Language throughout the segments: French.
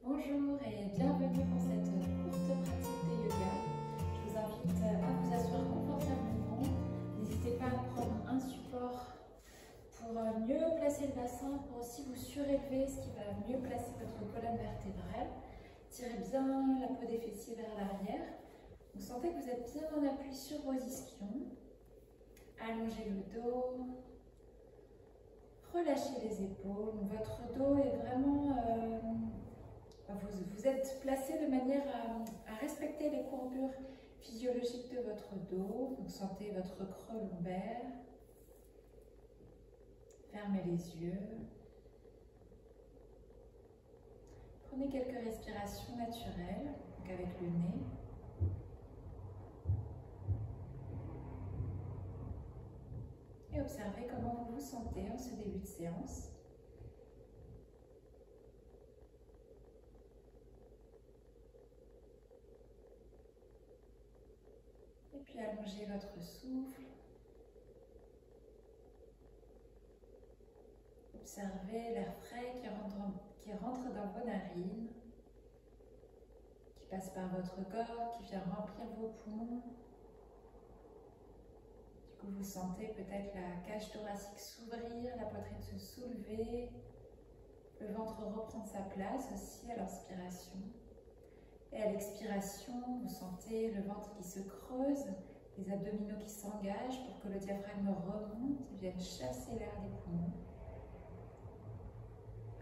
Bonjour et bienvenue pour cette courte pratique de yoga. Je vous invite à vous asseoir confortablement. N'hésitez pas à prendre un support pour mieux placer le bassin, pour aussi vous surélever, ce qui va mieux placer votre colonne vertébrale. Tirez bien la peau des fessiers vers l'arrière. Vous sentez que vous êtes bien en appui sur vos ischions. Allongez le dos. Relâchez les épaules. Votre dos est vraiment... Vous êtes placé de manière à respecter les courbures physiologiques de votre dos. Donc sentez votre creux lombaire. Fermez les yeux. Prenez quelques respirations naturelles, donc avec le nez. Et observez comment vous vous sentez en ce début de séance. Et puis allongez votre souffle. Observez l'air frais qui rentre dans vos narines, qui passe par votre corps, qui vient remplir vos poumons. Du coup, vous sentez peut-être la cage thoracique s'ouvrir, la poitrine se soulever, le ventre reprendre sa place aussi à l'inspiration. Et à l'expiration, vous sentez le ventre qui se creuse, les abdominaux qui s'engagent pour que le diaphragme remonte et vienne chasser l'air des poumons.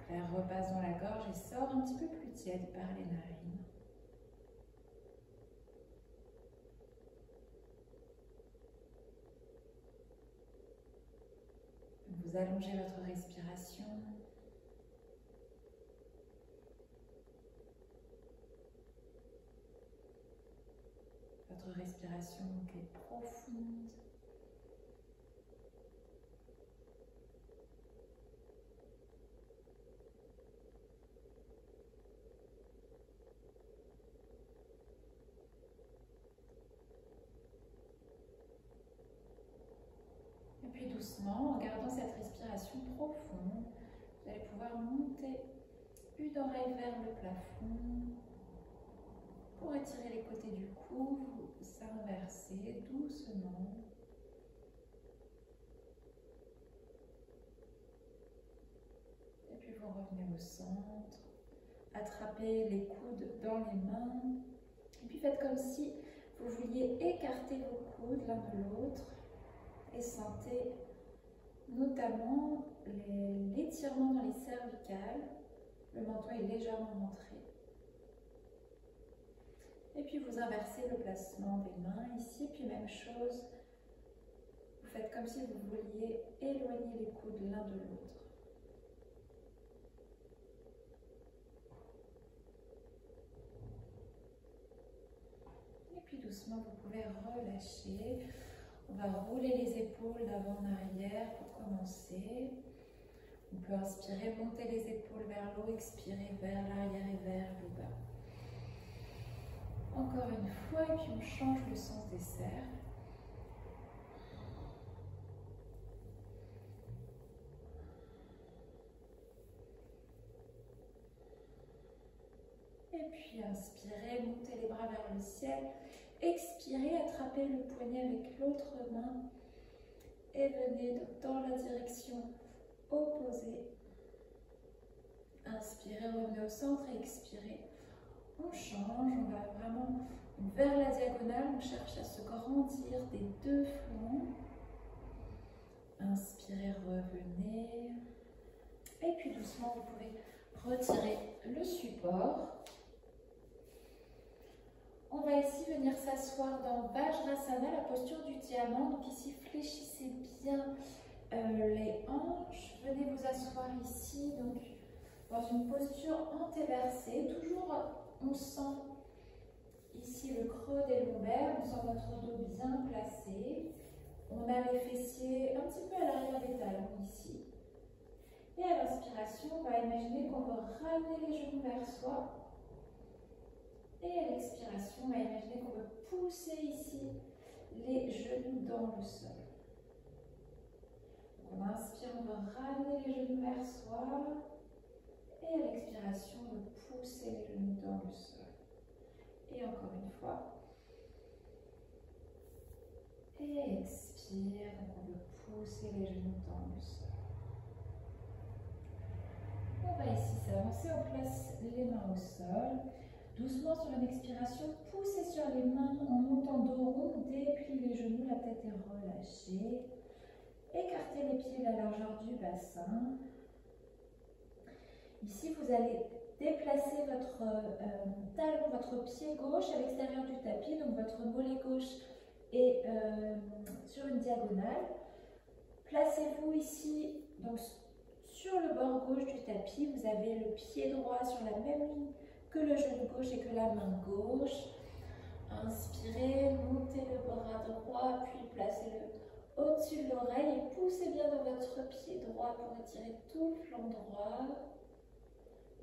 L'air repasse dans la gorge et sort un petit peu plus tiède par les narines. Vous allongez votre respiration. Votre respiration est profonde. Et puis doucement, en gardant cette respiration profonde, vous allez pouvoir monter une oreille vers le plafond. Pour étirer les côtés du cou, vous inversez doucement. Et puis vous revenez au centre. Attrapez les coudes dans les mains. Et puis faites comme si vous vouliez écarter vos coudes l'un de l'autre. Et sentez notamment l'étirement dans les cervicales. Le menton est légèrement montré. Et puis vous inversez le placement des mains ici, puis même chose, vous faites comme si vous vouliez éloigner les coudes l'un de l'autre. Et puis doucement vous pouvez relâcher. On va rouler les épaules d'avant en arrière pour commencer. On peut inspirer, monter les épaules vers l'eau, expirer vers l'arrière et vers le bas. Encore une fois, et puis on change le sens des cercles. Et puis inspirez, montez les bras vers le ciel. Expirez, attrapez le poignet avec l'autre main et venez dans la direction opposée. Inspirez, revenez au centre et expirez. On change, on va vraiment vers la diagonale, on cherche à se grandir des deux flancs. Inspirez, revenez. Et puis doucement, vous pouvez retirer le support. On va ici venir s'asseoir dans Vajrasana, la posture du diamant. Donc ici, fléchissez bien les hanches. Venez vous asseoir ici, donc dans une posture antéversée. Toujours, on sent ici le creux des lombaires, on sent notre dos bien placé. On a les fessiers un petit peu à l'arrière des talons ici. Et à l'inspiration, on va imaginer qu'on veut ramener les genoux vers soi. Et à l'expiration, on va imaginer qu'on veut pousser ici les genoux dans le sol. Donc on inspire, on veut ramener les genoux vers soi. Et à l'expiration, on veut poussez les genoux dans le sol. Et encore une fois. Et expire, on veut pousser les genoux dans le sol. On va ici s'avancer, on place les mains au sol. Doucement sur une expiration, poussez sur les mains en montant dos rond, dépliez les genoux, la tête est relâchée. Écartez les pieds de la largeur du bassin. Ici, vous allez déplacer votre talon, votre pied gauche à l'extérieur du tapis, donc votre mollet gauche est sur une diagonale. Placez-vous ici donc, sur le bord gauche du tapis. Vous avez le pied droit sur la même ligne que le genou gauche et que la main gauche. Inspirez, montez le bras droit, puis placez-le au-dessus de l'oreille et poussez bien dans votre pied droit pour étirer tout le flanc droit.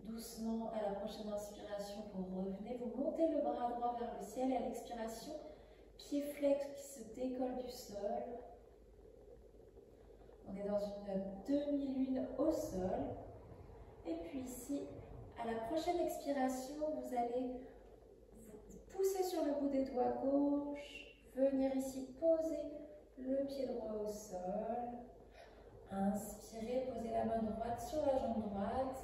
Doucement, à la prochaine inspiration, vous revenez, vous montez le bras droit vers le ciel et à l'expiration, pied flex qui se décolle du sol. On est dans une demi-lune au sol. Et puis ici, à la prochaine expiration, vous allez vous pousser sur le bout des doigts gauche, venir ici poser le pied droit au sol. Inspirez, posez la main droite sur la jambe droite.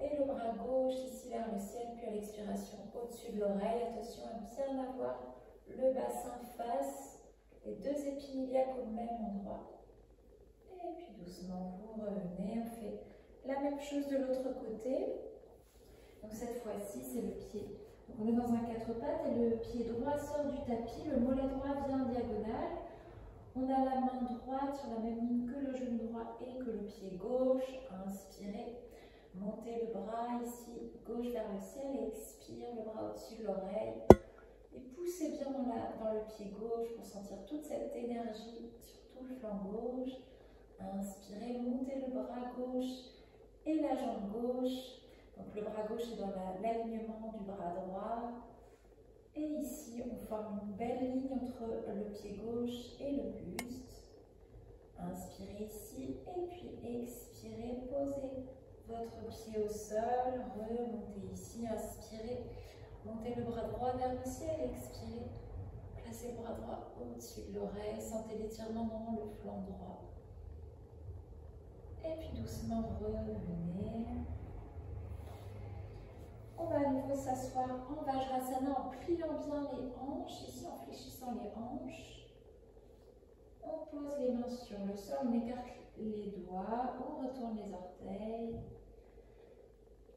Et le bras gauche ici vers le ciel, puis à l'expiration au-dessus de l'oreille. Attention à bien avoir le bassin face, les deux épines iliaques au même endroit. Et puis doucement, vous revenez, on fait la même chose de l'autre côté. Donc cette fois-ci, c'est le pied. Donc on est dans un quatre pattes et le pied droit sort du tapis, le mollet droit vient en diagonale. On a la main droite sur la même ligne que le genou droit et que le pied gauche. Inspirez, montez le bras ici, gauche vers le ciel et expire, le bras au-dessus de l'oreille. Et poussez bien dans le pied gauche pour sentir toute cette énergie sur tout le flanc gauche. Inspirez, montez le bras gauche et la jambe gauche. Donc le bras gauche est dans l'alignement du bras droit. Et ici, on forme une belle ligne entre le pied gauche et le buste. Inspirez ici et puis expirez, posez votre pied au sol, remontez ici, inspirez, montez le bras droit vers le ciel, expirez, placez le bras droit au-dessus de l'oreille, sentez l'étirement dans le flanc droit. Et puis doucement revenez. On va à nouveau s'asseoir en Vajrasana en pliant bien les hanches, ici en fléchissant les hanches. On pose les mains sur le sol, on écarte les doigts, on retourne les orteils.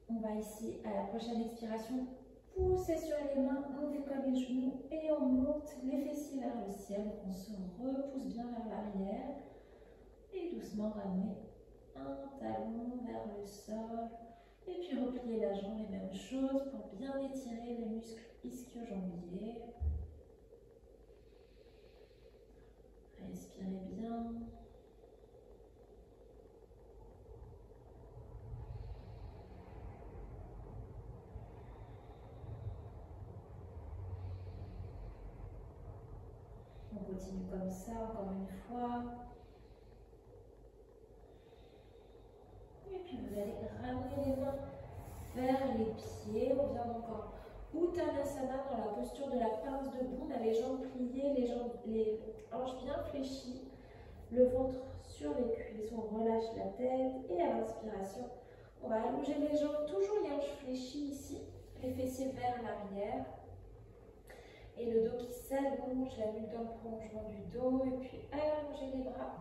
On va ici, à la prochaine expiration, pousser sur les mains, on décolle les genoux et on monte les fessiers vers le ciel. On se repousse bien vers l'arrière et doucement ramener un talon vers le sol. Et puis replier la jambe, les mêmes choses pour bien étirer les muscles ischio-jambiers. Respirez bien. On continue comme ça, encore une fois. Et puis vous allez ramener les mains vers les pieds. On vient encore Uttanasana dans la posture de la pince debout. On a les jambes pliées, les hanches bien fléchies, le ventre sur les cuisses. On relâche la tête et à l'inspiration, on va allonger les jambes, toujours les hanches fléchies ici, les fessiers vers l'arrière. Et le dos qui s'allonge, la nuque dans le prolongement du dos. Et puis allonger les bras.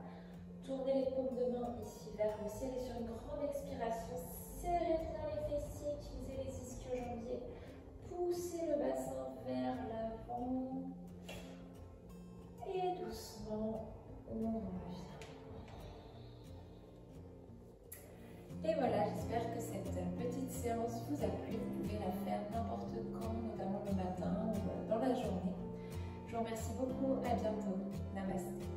Tournez les paumes de main ici vers le ciel et sur une grande expiration, serrez bien les fessiers, utilisez les ischio-jambiers, poussez le bassin vers l'avant et doucement on revient. Et voilà, j'espère que cette petite séance vous a plu. Vous pouvez la faire n'importe quand, notamment le matin ou dans la journée. Je vous remercie beaucoup, à bientôt. Namasté.